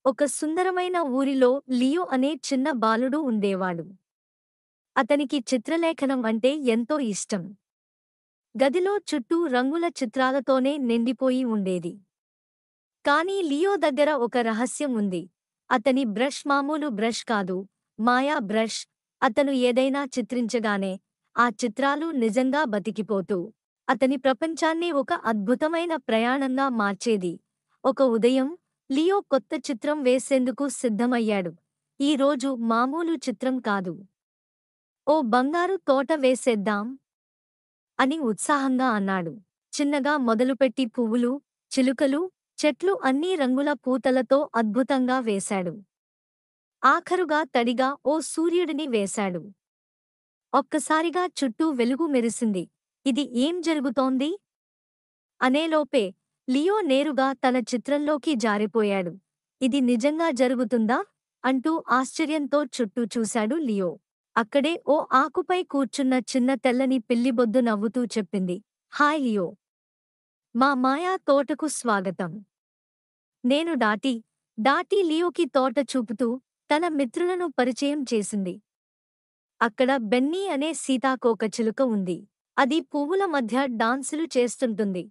ఒక సుందరమైన ఊరిలో లియో అనే చిన్న బాలుడు ఉండేవాడు. అతనికి చిత్రలేఖనం అంటే ఎంతో ఇష్టం. గదిలో చుట్టూ రంగుల చిత్రాలతోనే నిండిపోయి ఉండేది. కానీ లియో దగ్గర ఒక రహస్యం ఉంది. అతని బ్రష్ మామూలు బ్రష్ కాదు, మాయా బ్రష్. అతను ఏదైనా చిత్రించగానే ఆ చిత్రాలు నిజంగా బతికిపోతూ అతని ప్రపంచాన్ని ఒక అద్భుతమైన ప్రయాణంగా మార్చేది. ఒక ఉదయం లియో కొత్త చిత్రం వేసేందుకు సిద్ధమయ్యాడు. ఈ రోజు మామూలు చిత్రం కాదు. ఓ బంగారు తోట వేసేద్దాం అని ఉత్సాహంగా అన్నాడు. చిన్నగా మొదలుపెట్టి పువ్వులు, చిలుకలు, చెట్లు అన్నీ రంగుల పూతలతో అద్భుతంగా వేశాడు. ఆఖరుగా తడిగా ఓ సూర్యుడిని వేశాడు. ఒక్కసారిగా చుట్టూ వెలుగు మెరిసింది. ఇది ఏం జరుగుతోంది అనేలోపే లియో నేరుగా తన చిత్రంలోకి జారిపోయాడు. ఇది నిజంగా జరుగుతుందా అంటూ ఆశ్చర్యంతో చుట్టూ చూశాడు లియో. అక్కడే ఓ ఆకుపై కూర్చున్న చిన్న తెల్లని పిల్లిబొద్దు నవ్వుతూ చెప్పింది, హాయ్ లియో! మా మాయా తోటకు స్వాగతం. నేను డాటీ. డాటీ లియోకి తోట చూపుతూ తన మిత్రులను పరిచయం చేసింది. అక్కడ బెన్నీ అనే సీతాకోకచిలుక ఉంది. అది పువ్వుల మధ్య డాన్సులు చేస్తుంటుంది.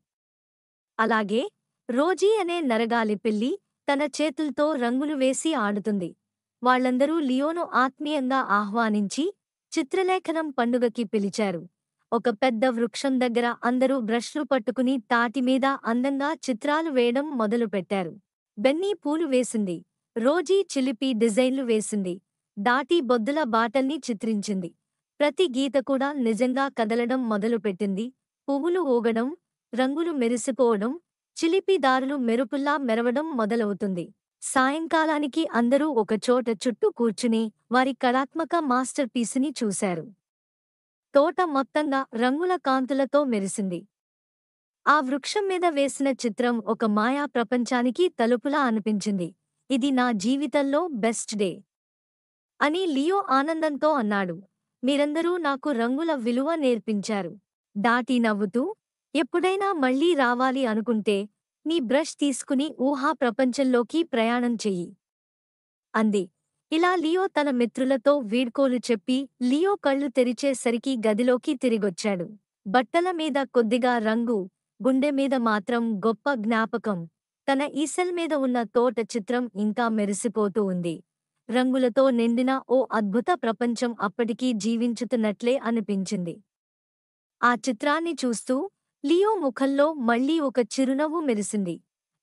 అలాగే రోజీ అనే నరగాలి పిల్లి తన చేతుల్తో రంగులు వేసి ఆడుతుంది. వాళ్ళందరూ లియోను ఆత్మీయంగా ఆహ్వానించి చిత్రలేఖనం పండుగకి పిలిచారు. ఒక పెద్ద వృక్షం దగ్గర అందరూ బ్రష్లు పట్టుకుని తాటిమీద అందంగా చిత్రాలు వేయడం మొదలుపెట్టారు. బెన్నీ పూలు వేసింది. రోజీ చిలిపి డిజైన్లు వేసింది. డాటీ బొద్దుల బాటల్ని చిత్రించింది. ప్రతి గీత కూడా నిజంగా కదలడం మొదలుపెట్టింది. పువ్వులు ఊగడం, రంగులు మెరిసిపోవడం, చిలిపి దారులు మెరుపుల్లా మెరవడం మొదలవుతుంది. సాయంకాలానికి అందరూ ఒకచోట చుట్టూ కూర్చుని వారి కళాత్మక మాస్టర్ పీసుని చూశారు. తోట మొత్తంగా రంగుల కాంతులతో మెరిసింది. ఆ వృక్షం మీద వేసిన చిత్రం ఒక మాయా ప్రపంచానికి తలుపులా అనిపించింది. ఇది నా జీవితంలో బెస్ట్ డే అని లియో ఆనందంతో అన్నాడు. మీరందరూ నాకు రంగుల విలువ నేర్పించారు. డాటీ నవ్వుతూ, ఎప్పుడైనా మళ్ళీ రావాలి అనుకుంటే నీ బ్రష్ తీసుకుని ఊహా ప్రపంచంలోకి ప్రయాణం చెయ్యి అంది. ఇలా లియో తన మిత్రులతో వీడ్కోలు చెప్పి లియో కళ్ళు తెరిచేసరికి గదిలోకి తిరిగొచ్చాడు. బట్టల మీద కొద్దిగా రంగు, గుండె మీద మాత్రం గొప్ప జ్ఞాపకం. తన ఈసెల్ మీద ఉన్న తోట చిత్రం ఇంకా మెరిసిపోతూ ఉంది. రంగులతో నిండిన ఓ అద్భుత ప్రపంచం అప్పటికీ జీవించుతున్నట్లే అనిపించింది. ఆ చిత్రాన్ని చూస్తూ లియో ముఖంలో మళ్ళీ ఒక చిరునవ్వు మెరిసింది.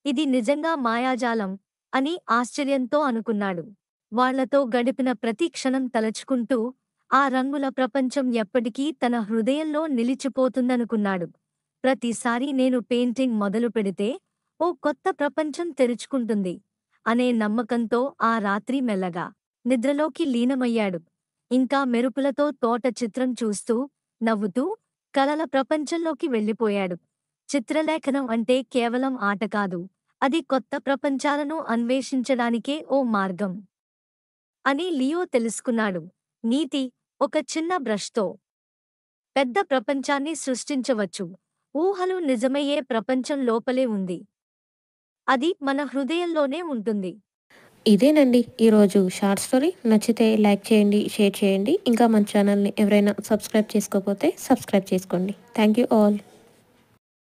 ఇది నిజంగా మాయాజాలం అని ఆశ్చర్యంతో అనుకున్నాడు. వాళ్లతో గడిపిన ప్రతి క్షణం తలచుకుంటూ ఆ రంగుల ప్రపంచం ఎప్పటికీ తన హృదయంలో నిలిచిపోతుందనుకున్నాడు. ప్రతిసారి నేను పెయింటింగ్ మొదలు పెడితే ఓ కొత్త ప్రపంచం తెరుచుకుంటుంది అనే నమ్మకంతో ఆ రాత్రి మెల్లగా నిద్రలోకి లీనమయ్యాడు. ఇంకా మెరుపులతో తోట చిత్రం చూస్తూ, నవ్వుతూ కలల ప్రపంచంలోకి వెళ్ళిపోయాడు. చిత్రలేఖనం అంటే కేవలం ఆట కాదు, అది కొత్త ప్రపంచాలను అన్వేషించడానికే ఓ మార్గం అని లియో తెలుసుకున్నాడు. నీతి: ఒక చిన్న బ్రష్తో పెద్ద ప్రపంచాన్ని సృష్టించవచ్చు. ఊహలు నిజమయ్యే ప్రపంచం లోపలే ఉంది. అది మన హృదయంలోనే ఉంటుంది. ఇదేనండి ఈరోజు షార్ట్ స్టోరీ. నచ్చితే లైక్ చేయండి, షేర్ చేయండి. ఇంకా మన ఛానల్ని ఎవరైనా సబ్స్క్రైబ్ చేసుకోకపోతే సబ్స్క్రైబ్ చేసుకోండి. Thank you all.